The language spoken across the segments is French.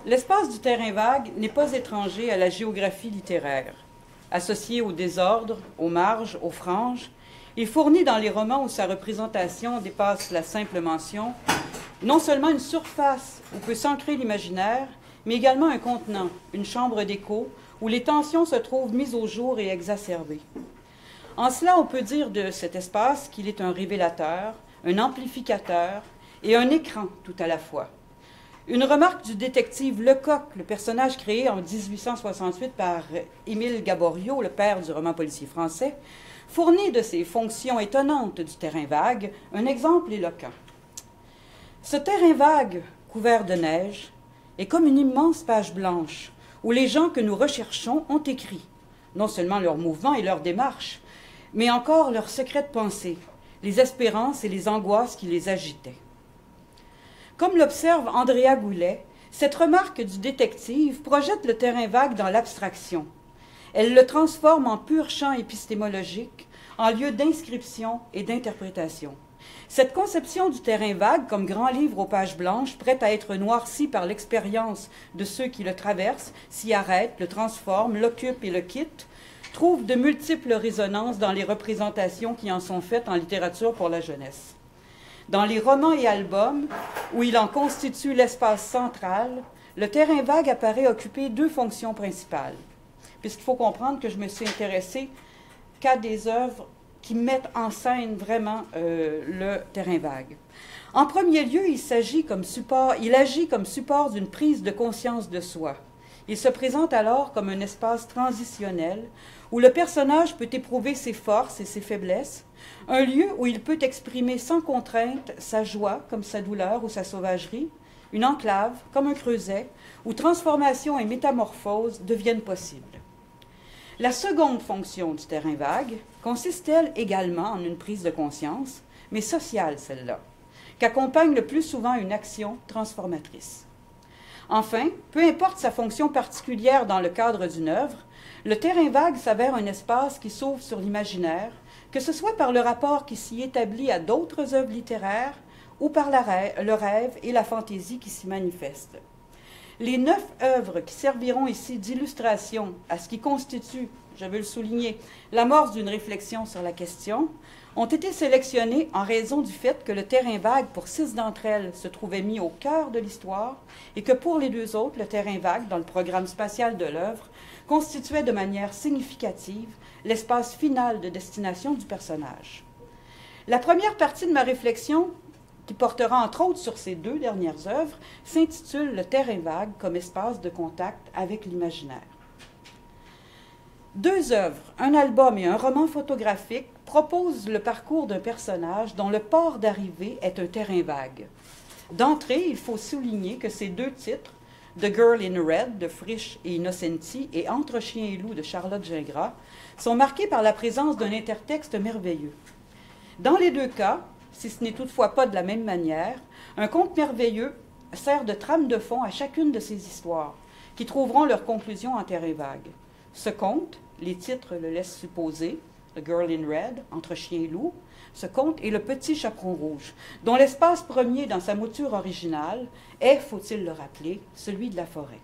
L'espace du terrain vague n'est pas étranger à la géographie littéraire. Associé au désordre, aux marges, aux franges, il fournit dans les romans où sa représentation dépasse la simple mention non seulement une surface où peut s'ancrer l'imaginaire, mais également un contenant, une chambre d'écho, où les tensions se trouvent mises au jour et exacerbées. En cela, on peut dire de cet espace qu'il est un révélateur, un amplificateur et un écran tout à la fois. Une remarque du détective Lecoq, le personnage créé en 1868 par Émile Gaboriau, le père du roman policier français, fournit de ces fonctions étonnantes du terrain vague un exemple éloquent. Ce terrain vague, couvert de neige, est comme une immense page blanche où les gens que nous recherchons ont écrit, non seulement leurs mouvements et leurs démarches, mais encore leurs secrètes pensées, les espérances et les angoisses qui les agitaient. Comme l'observe Andrea Goulet, cette remarque du détective projette le terrain vague dans l'abstraction. Elle le transforme en pur champ épistémologique, en lieu d'inscription et d'interprétation. Cette conception du terrain vague comme grand livre aux pages blanches, prêt à être noirci par l'expérience de ceux qui le traversent, s'y arrêtent, le transforment, l'occupent et le quittent, trouve de multiples résonances dans les représentations qui en sont faites en littérature pour la jeunesse. Dans les romans et albums, où il en constitue l'espace central, le terrain vague apparaît occuper deux fonctions principales, puisqu'il faut comprendre que je me suis intéressée qu'à des œuvres qui mettent en scène vraiment le terrain vague. En premier lieu, il agit comme support d'une prise de conscience de soi. Il se présente alors comme un espace transitionnel où le personnage peut éprouver ses forces et ses faiblesses, un lieu où il peut exprimer sans contrainte sa joie comme sa douleur ou sa sauvagerie, une enclave comme un creuset où transformation et métamorphose deviennent possibles. La seconde fonction du terrain vague consiste, elle, également en une prise de conscience, mais sociale celle-là, qu'accompagne le plus souvent une action transformatrice. Enfin, peu importe sa fonction particulière dans le cadre d'une œuvre, le terrain vague s'avère un espace qui s'ouvre sur l'imaginaire, que ce soit par le rapport qui s'y établit à d'autres œuvres littéraires ou par le rêve et la fantaisie qui s'y manifestent. Les 9 œuvres qui serviront ici d'illustration à ce qui constitue, je veux le souligner, l'amorce d'une réflexion sur la question, ont été sélectionnées en raison du fait que le terrain vague pour 6 d'entre elles se trouvait mis au cœur de l'histoire et que pour les 2 autres, le terrain vague, dans le programme spatial de l'œuvre, constituait de manière significative l'espace final de destination du personnage. La première partie de ma réflexion, qui portera entre autres sur ces 2 dernières œuvres, s'intitule « Le terrain vague comme espace de contact avec l'imaginaire ». 2 œuvres, un album et un roman photographique, proposent le parcours d'un personnage dont le port d'arrivée est un terrain vague. D'entrée, il faut souligner que ces 2 titres, The Girl in Red de Frisch et Innocenti et Entre chien et loup de Charlotte Gingras, sont marqués par la présence d'un intertexte merveilleux. Dans les 2 cas, si ce n'est toutefois pas de la même manière, un conte merveilleux sert de trame de fond à chacune de ces histoires, qui trouveront leur conclusion en terrain vague. Ce conte, les titres le laissent supposer, The Girl in Red, Entre chien et loup, ce conte est Le Petit Chaperon rouge, dont l'espace premier dans sa mouture originale est, faut-il le rappeler, celui de la forêt.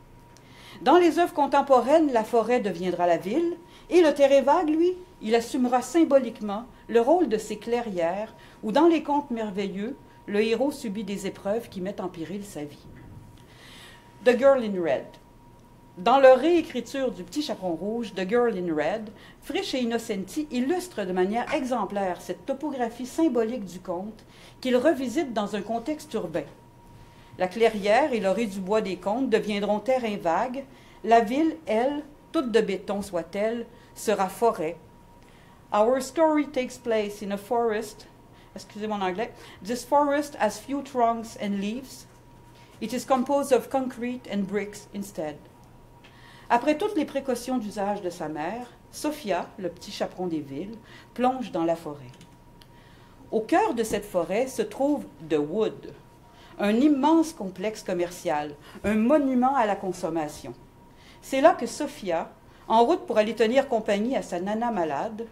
Dans les œuvres contemporaines, la forêt deviendra la ville, et le terrain vague, lui, il assumera symboliquement le rôle de ces clairières où, dans les contes merveilleux, le héros subit des épreuves qui mettent en péril sa vie. The Girl in Red. Dans leur réécriture du Petit Chaperon rouge, The Girl in Red, Frisch et Innocenti illustrent de manière exemplaire cette topographie symbolique du conte qu'ils revisitent dans un contexte urbain. La clairière et l'orée du bois des contes deviendront terrain vague. La ville, elle, toute de béton soit-elle, sera forêt. Our story takes place in a forest. Excusez mon anglais. This forest has few trunks and leaves. It is composed of concrete and bricks instead. Après toutes les précautions d'usage de sa mère, Sophia, le petit chaperon des villes, plonge dans la forêt. Au cœur de cette forêt se trouve The Wood, un immense complexe commercial, un monument à la consommation. C'est là que Sophia, en route pour aller tenir compagnie à sa nana malade,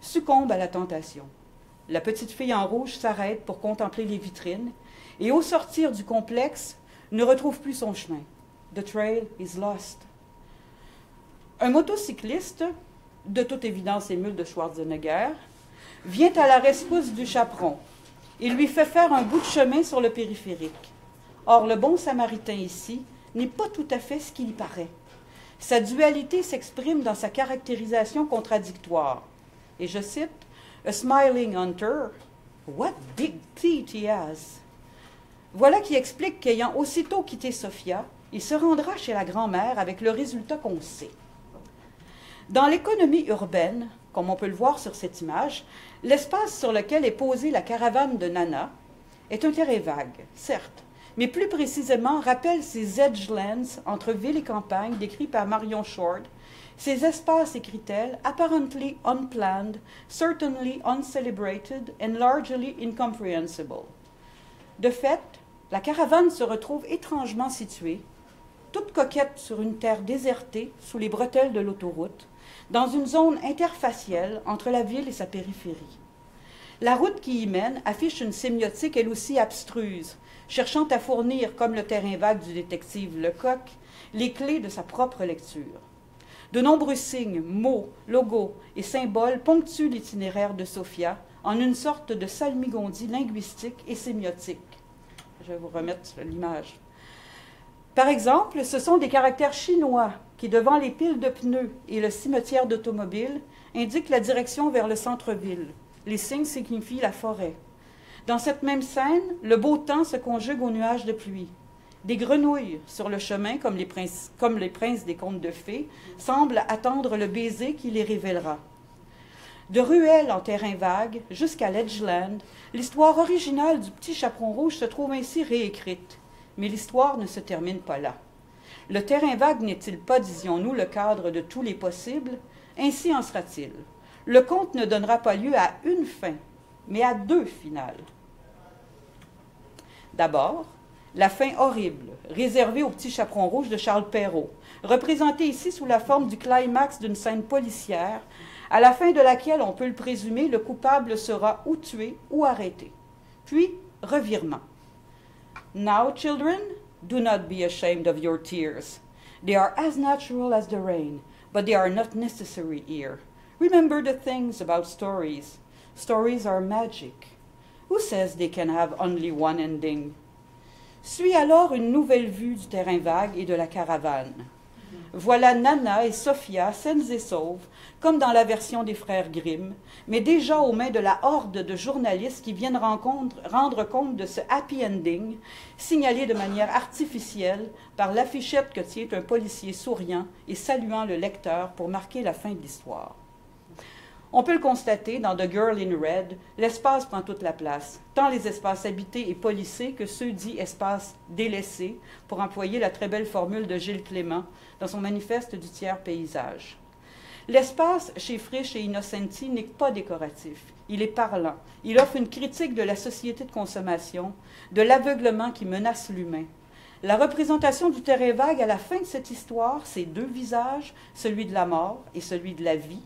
succombe à la tentation. La petite fille en rouge s'arrête pour contempler les vitrines et, au sortir du complexe, ne retrouve plus son chemin. The trail is lost. Un motocycliste, de toute évidence émule de Schwarzenegger, vient à la rescousse du chaperon et lui fait faire un bout de chemin sur le périphérique. Or, le bon samaritain ici n'est pas tout à fait ce qu'il y paraît. Sa dualité s'exprime dans sa caractérisation contradictoire. Et je cite, « A smiling hunter, what big teeth he has! » Voilà qui explique qu'ayant aussitôt quitté Sofia, il se rendra chez la grand-mère avec le résultat qu'on sait. Dans l'économie urbaine, comme on peut le voir sur cette image, l'espace sur lequel est posée la caravane de Nana est un terrain vague, certes, mais plus précisément rappelle ces edgelands entre ville et campagne décrits par Marion Short, ces espaces, écrit-elle, apparently unplanned, certainly uncelebrated and largely incomprehensible. De fait, la caravane se retrouve étrangement située, toute coquette sur une terre désertée sous les bretelles de l'autoroute, dans une zone interfacielle entre la ville et sa périphérie. La route qui y mène affiche une sémiotique elle aussi abstruse, cherchant à fournir, comme le terrain vague du détective Lecoq, les clés de sa propre lecture. De nombreux signes, mots, logos et symboles ponctuent l'itinéraire de Sofia en une sorte de salmigondis linguistique et sémiotique. Je vais vous remettre l'image. Par exemple, ce sont des caractères chinois qui, devant les piles de pneus et le cimetière d'automobiles, indiquent la direction vers le centre-ville. Les signes signifient la forêt. Dans cette même scène, le beau temps se conjugue aux nuages de pluie. Des grenouilles sur le chemin, comme les princes des contes de fées, semblent attendre le baiser qui les révélera. De ruelles en terrain vague jusqu'à l'Edgeland, l'histoire originale du petit chaperon rouge se trouve ainsi réécrite. Mais l'histoire ne se termine pas là. Le terrain vague n'est-il pas, disions-nous, le cadre de tous les possibles? Ainsi en sera-t-il. Le conte ne donnera pas lieu à une fin, mais à deux finales. D'abord, la fin horrible, réservée au petit chaperon rouge de Charles Perrault, représentée ici sous la forme du climax d'une scène policière, à la fin de laquelle, on peut le présumer, le coupable sera ou tué ou arrêté. Puis, revirement. Now, children, do not be ashamed of your tears. They are as natural as the rain, but they are not necessary here. Remember the things about stories. Stories are magic. Who says they can have only one ending? Suit alors une nouvelle vue du terrain vague et de la caravane. Voilà Nana et Sofia, saines et sauves, comme dans la version des frères Grimm, mais déjà aux mains de la horde de journalistes qui viennent rendre compte de ce happy ending, signalé de manière artificielle par l'affichette que tient un policier souriant et saluant le lecteur pour marquer la fin de l'histoire. On peut le constater dans The Girl in Red, l'espace prend toute la place, tant les espaces habités et policés que ceux dits espaces délaissés, pour employer la très belle formule de Gilles Clément dans son manifeste du tiers paysage. L'espace chez Frisch et Innocenti n'est pas décoratif, il est parlant, il offre une critique de la société de consommation, de l'aveuglement qui menace l'humain. La représentation du terrain vague à la fin de cette histoire, ces deux visages, celui de la mort et celui de la vie,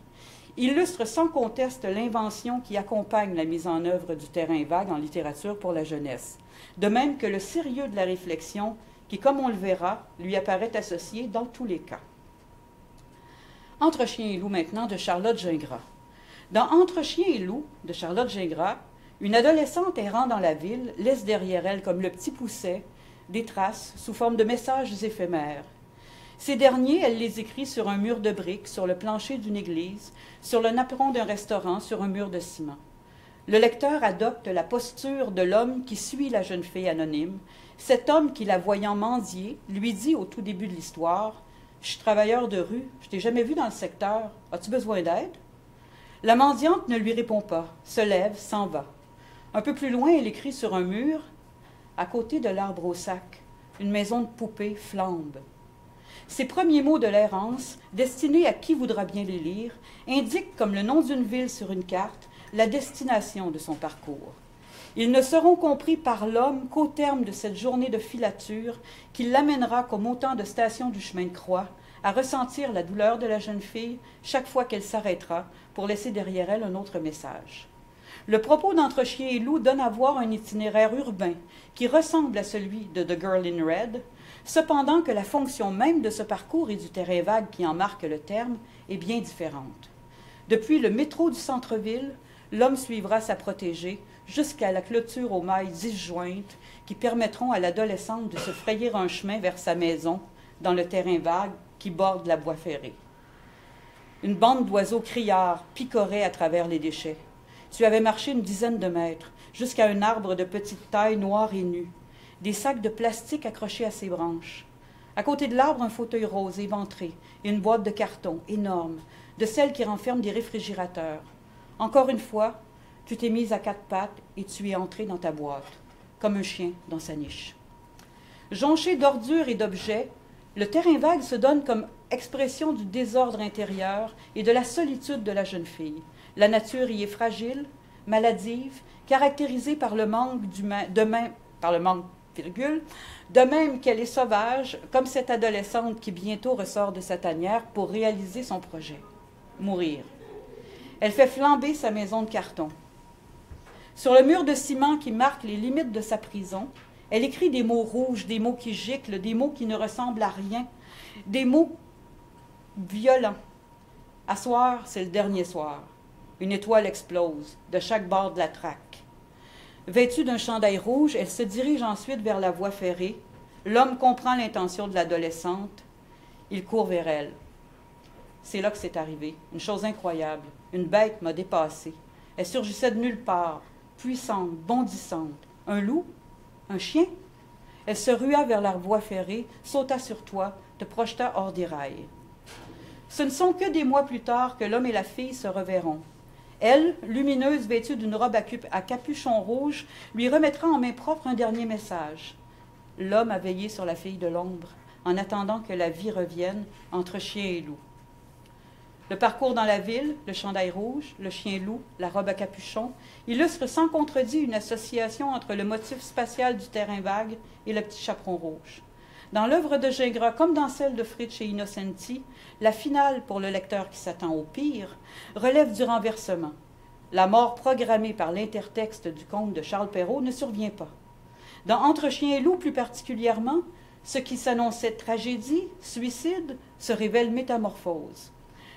illustre sans conteste l'invention qui accompagne la mise en œuvre du terrain vague en littérature pour la jeunesse, de même que le sérieux de la réflexion qui, comme on le verra, lui apparaît associé dans tous les cas. Entre chien et loup maintenant de Charlotte Gingras. Dans Entre chien et loup de Charlotte Gingras, une adolescente errant dans la ville laisse derrière elle, comme le petit pousset, des traces sous forme de messages éphémères. Ces derniers, elle les écrit sur un mur de briques, sur le plancher d'une église, sur le napperon d'un restaurant, sur un mur de ciment. Le lecteur adopte la posture de l'homme qui suit la jeune fille anonyme, cet homme qui, la voyant mendier, lui dit au tout début de l'histoire « Je suis travailleur de rue, je t'ai jamais vu dans le secteur, as-tu besoin d'aide? » La mendiante ne lui répond pas, se lève, s'en va. Un peu plus loin, elle écrit sur un mur « À côté de l'arbre au sac, une maison de poupée flambe. » Ces premiers mots de l'errance, destinés à qui voudra bien les lire, indiquent, comme le nom d'une ville sur une carte, la destination de son parcours. Ils ne seront compris par l'homme qu'au terme de cette journée de filature qui l'amènera, comme autant de stations du chemin de croix, à ressentir la douleur de la jeune fille chaque fois qu'elle s'arrêtera pour laisser derrière elle un autre message. Le propos d'Entre chien et loup donne à voir un itinéraire urbain qui ressemble à celui de The Girl in Red, cependant que la fonction même de ce parcours et du terrain vague qui en marque le terme est bien différente. Depuis le métro du centre-ville, l'homme suivra sa protégée jusqu'à la clôture aux mailles disjointes qui permettront à l'adolescente de se frayer un chemin vers sa maison dans le terrain vague qui borde la voie ferrée. Une bande d'oiseaux criards picorait à travers les déchets. Tu avais marché une dizaine de mètres, jusqu'à un arbre de petite taille noir et nu, des sacs de plastique accrochés à ses branches. À côté de l'arbre, un fauteuil rose éventré et une boîte de carton énorme, de celles qui renferment des réfrigérateurs. Encore une fois, tu t'es mise à quatre pattes et tu es entré dans ta boîte, comme un chien dans sa niche. Jonché d'ordures et d'objets, le terrain vague se donne comme expression du désordre intérieur et de la solitude de la jeune fille. La nature y est fragile, maladive, caractérisée par le manque de même qu'elle est sauvage, comme cette adolescente qui bientôt ressort de sa tanière pour réaliser son projet, mourir. Elle fait flamber sa maison de carton. Sur le mur de ciment qui marque les limites de sa prison, elle écrit des mots rouges, des mots qui giclent, des mots qui ne ressemblent à rien, des mots violents. À soir, c'est le dernier soir. Une étoile explose de chaque bord de la traque. Vêtue d'un chandail rouge, elle se dirige ensuite vers la voie ferrée. L'homme comprend l'intention de l'adolescente. Il court vers elle. C'est là que c'est arrivé. Une chose incroyable. Une bête m'a dépassée. Elle surgissait de nulle part, puissante, bondissante. Un loup? Un chien? Elle se rua vers la voie ferrée, sauta sur toi, te projeta hors des rails. Ce ne sont que des mois plus tard que l'homme et la fille se reverront. Elle, lumineuse, vêtue d'une robe à capuchon rouge, lui remettra en main propre un dernier message. L'homme a veillé sur la fille de l'ombre, en attendant que la vie revienne entre chien et loup. Le parcours dans la ville, le chandail rouge, le chien-loup, la robe à capuchon, illustre sans contredit une association entre le motif spatial du terrain vague et le petit chaperon rouge. Dans l'œuvre de Gingras, comme dans celle de Fritsch et Innocenti, la finale, pour le lecteur qui s'attend au pire, relève du renversement. La mort programmée par l'intertexte du conte de Charles Perrault ne survient pas. Dans Entre chien et loup, plus particulièrement, ce qui s'annonçait tragédie, suicide, se révèle métamorphose.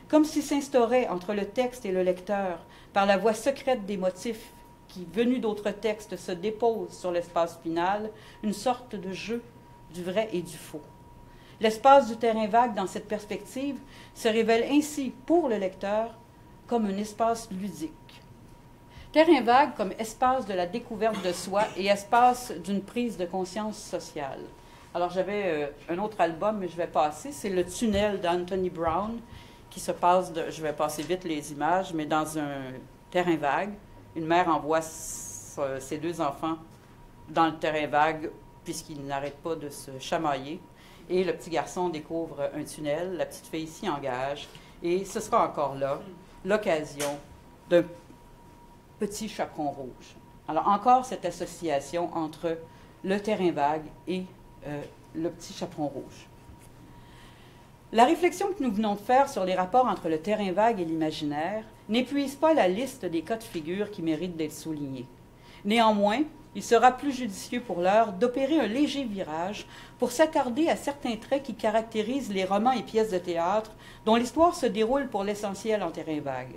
Comme s'il s'instaurait entre le texte et le lecteur, par la voie secrète des motifs qui, venus d'autres textes, se déposent sur l'espace final, une sorte de jeu du vrai et du faux. L'espace du terrain vague, dans cette perspective, se révèle ainsi, pour le lecteur, comme un espace ludique. Terrain vague comme espace de la découverte de soi et espace d'une prise de conscience sociale. Alors, j'avais un autre album, mais je vais passer, c'est Le Tunnel d'Anthony Brown, qui se passe, je vais passer vite les images, mais dans un terrain vague. Une mère envoie ses deux enfants dans le terrain vague, puisqu'ils n'arrêtent pas de se chamailler. Et le petit garçon découvre un tunnel, la petite fille s'y engage, et ce sera encore là l'occasion d'un petit chaperon rouge. Alors encore cette association entre le terrain vague et le petit chaperon rouge. La réflexion que nous venons de faire sur les rapports entre le terrain vague et l'imaginaire n'épuise pas la liste des cas de figure qui méritent d'être soulignés. Néanmoins, il sera plus judicieux pour l'heure d'opérer un léger virage pour s'attarder à certains traits qui caractérisent les romans et pièces de théâtre dont l'histoire se déroule pour l'essentiel en terrain vague.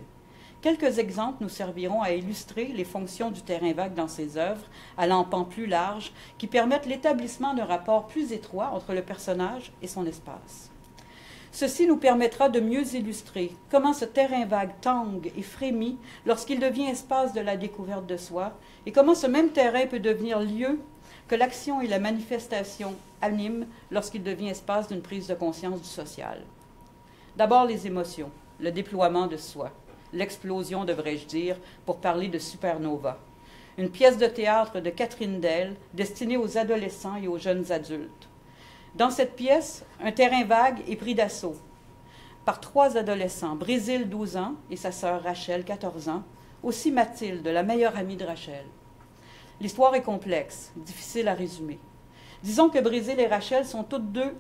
Quelques exemples nous serviront à illustrer les fonctions du terrain vague dans ses œuvres, à l'empan plus large, qui permettent l'établissement d'un rapport plus étroit entre le personnage et son espace. Ceci nous permettra de mieux illustrer comment ce terrain vague tangue et frémit lorsqu'il devient espace de la découverte de soi, et comment ce même terrain peut devenir lieu que l'action et la manifestation animent lorsqu'il devient espace d'une prise de conscience du social. D'abord les émotions, le déploiement de soi, l'explosion, devrais-je dire, pour parler de Supernova, une pièce de théâtre de Catherine Dell destinée aux adolescents et aux jeunes adultes. Dans cette pièce, un terrain vague est pris d'assaut par trois adolescents, Brésil, 12 ans, et sa sœur Rachel, 14 ans, aussi Mathilde, la meilleure amie de Rachel. L'histoire est complexe, difficile à résumer. Disons que Brésil et Rachel sont tous deux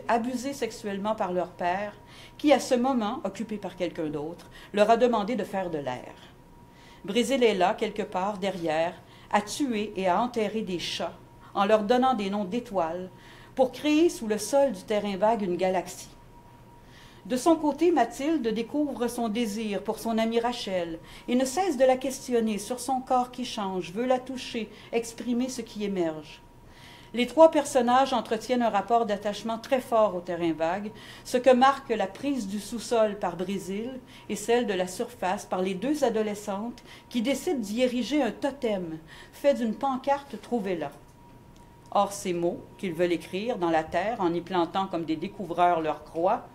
abusés sexuellement par leur père, qui, à ce moment, occupé par quelqu'un d'autre, leur a demandé de faire de l'air. Brésil est là, quelque part, derrière, à tuer et à enterrer des chats, en leur donnant des noms d'étoiles, pour créer sous le sol du terrain vague une galaxie. De son côté, Mathilde découvre son désir pour son amie Rachel et ne cesse de la questionner sur son corps qui change, veut la toucher, exprimer ce qui émerge. Les trois personnages entretiennent un rapport d'attachement très fort au terrain vague, ce que marque la prise du sous-sol par Brésil et celle de la surface par les deux adolescentes qui décident d'y ériger un totem fait d'une pancarte trouvée là. Or, ces mots qu'ils veulent écrire dans la terre en y plantant comme des découvreurs leur croix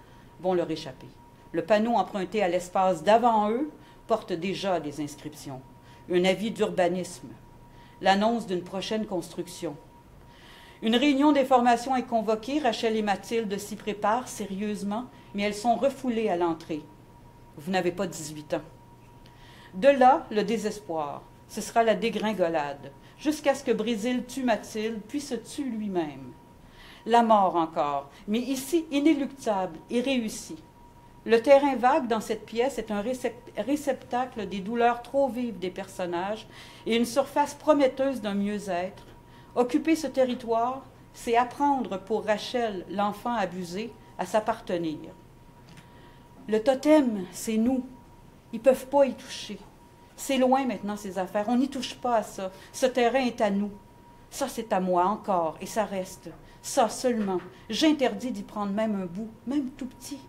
vont leur échapper. Le panneau emprunté à l'espace d'avant eux porte déjà des inscriptions. Un avis d'urbanisme, l'annonce d'une prochaine construction. Une réunion des formations est convoquée. Rachel et Mathilde s'y préparent sérieusement, mais elles sont refoulées à l'entrée. Vous n'avez pas 18 ans. De là, le désespoir. Ce sera la dégringolade, jusqu'à ce que Brésil tue Mathilde, puis se tue lui-même. La mort encore, mais ici inéluctable et réussie. Le terrain vague dans cette pièce est un réceptacle des douleurs trop vives des personnages et une surface prometteuse d'un mieux-être. Occuper ce territoire, c'est apprendre pour Rachel, l'enfant abusé, à s'appartenir. Le totem, c'est nous. Ils ne peuvent pas y toucher. C'est loin maintenant, ces affaires. On n'y touche pas à ça. Ce terrain est à nous. Ça, c'est à moi encore, et ça reste. Ça seulement. J'interdis d'y prendre même un bout, même tout petit.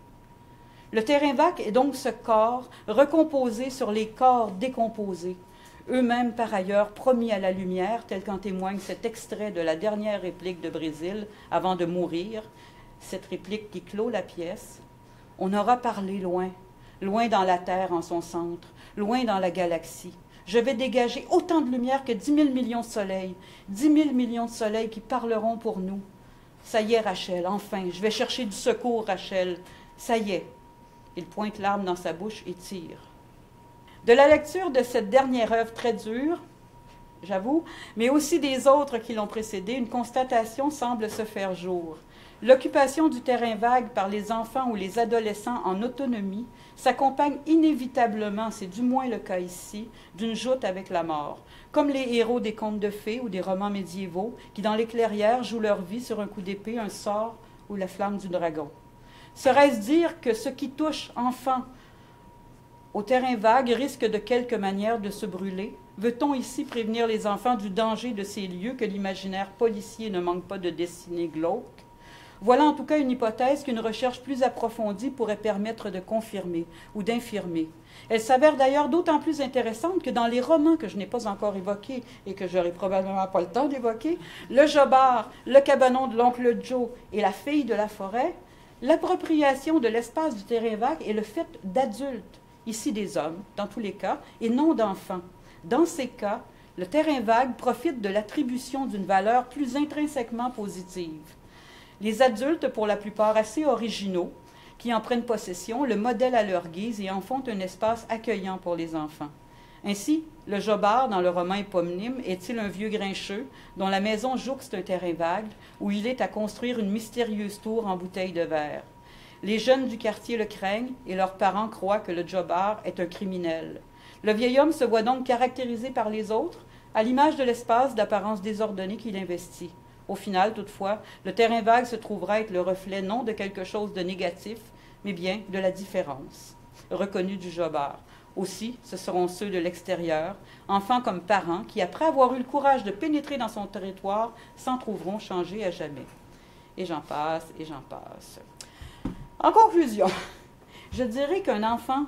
Le terrain vague est donc ce corps recomposé sur les corps décomposés, eux-mêmes par ailleurs promis à la lumière, tel qu'en témoigne cet extrait de la dernière réplique de Brésil avant de mourir, cette réplique qui clôt la pièce. On aura parlé loin, loin dans la Terre en son centre, loin dans la galaxie. Je vais dégager autant de lumière que 10 000 millions de soleils, 10 000 millions de soleils qui parleront pour nous. Ça y est, Rachel, enfin, je vais chercher du secours, Rachel. Ça y est. Il pointe l'arme dans sa bouche et tire. De la lecture de cette dernière œuvre très dure, j'avoue, mais aussi des autres qui l'ont précédée, une constatation semble se faire jour. L'occupation du terrain vague par les enfants ou les adolescents en autonomie s'accompagne inévitablement, c'est du moins le cas ici, d'une joute avec la mort, comme les héros des contes de fées ou des romans médiévaux qui, dans les clairières, jouent leur vie sur un coup d'épée, un sort ou la flamme du dragon. Serait-ce dire que ce qui touche enfants au terrain vague risque de quelque manière de se brûler? Veut-on ici prévenir les enfants du danger de ces lieux que l'imaginaire policier ne manque pas de dessiner glauques? Voilà en tout cas une hypothèse qu'une recherche plus approfondie pourrait permettre de confirmer ou d'infirmer. Elle s'avère d'ailleurs d'autant plus intéressante que dans les romans que je n'ai pas encore évoqués et que j'aurai probablement pas le temps d'évoquer, Le Jobard, Le Cabanon de l'oncle Joe et La Fille de la forêt, l'appropriation de l'espace du terrain vague est le fait d'adultes, ici des hommes, dans tous les cas, et non d'enfants. Dans ces cas, le terrain vague profite de l'attribution d'une valeur plus intrinsèquement positive. Les adultes, pour la plupart assez originaux, qui en prennent possession, le modèlent à leur guise et en font un espace accueillant pour les enfants. Ainsi, le Jobard, dans le roman éponyme, est-il un vieux grincheux dont la maison jouxte un terrain vague où il est à construire une mystérieuse tour en bouteille de verre. Les jeunes du quartier le craignent et leurs parents croient que le Jobard est un criminel. Le vieil homme se voit donc caractérisé par les autres, à l'image de l'espace d'apparence désordonnée qu'il investit. Au final, toutefois, le terrain vague se trouvera être le reflet non de quelque chose de négatif, mais bien de la différence, reconnue du Jobard. Aussi, ce seront ceux de l'extérieur, enfants comme parents, qui, après avoir eu le courage de pénétrer dans son territoire, s'en trouveront changés à jamais. Et j'en passe, et j'en passe. En conclusion, je dirais qu'enfant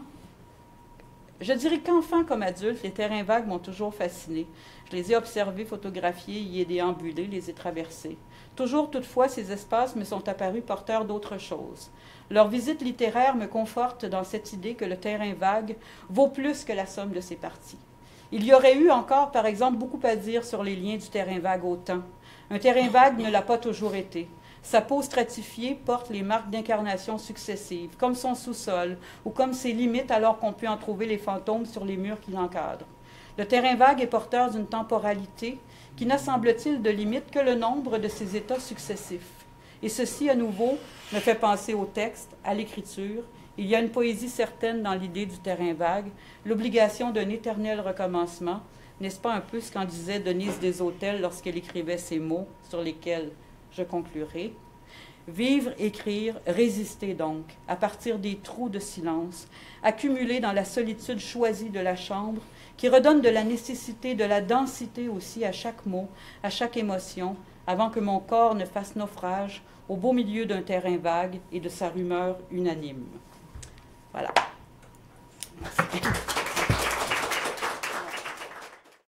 comme adulte, les terrains vagues m'ont toujours fasciné. Je les ai observés, photographiés, y ai déambulé, les ai traversés. Toujours, toutefois, ces espaces me sont apparus porteurs d'autre chose. Leur visite littéraire me conforte dans cette idée que le terrain vague vaut plus que la somme de ses parties. Il y aurait eu encore, par exemple, beaucoup à dire sur les liens du terrain vague au temps. Un terrain vague ne l'a pas toujours été. Sa peau stratifiée porte les marques d'incarnation successives, comme son sous-sol, ou comme ses limites alors qu'on peut en trouver les fantômes sur les murs qui l'encadrent. Le terrain vague est porteur d'une temporalité qui n'a, semble-t-il, de limite que le nombre de ses états successifs. Et ceci, à nouveau, me fait penser au texte, à l'écriture. Il y a une poésie certaine dans l'idée du terrain vague, l'obligation d'un éternel recommencement. N'est-ce pas un peu ce qu'en disait Denise Desautels lorsqu'elle écrivait ces mots sur lesquels je conclurai? Vivre, écrire, résister donc, à partir des trous de silence, accumulés dans la solitude choisie de la chambre, qui redonne de la nécessité, de la densité aussi à chaque mot, à chaque émotion, avant que mon corps ne fasse naufrage au beau milieu d'un terrain vague et de sa rumeur unanime. Voilà. Merci.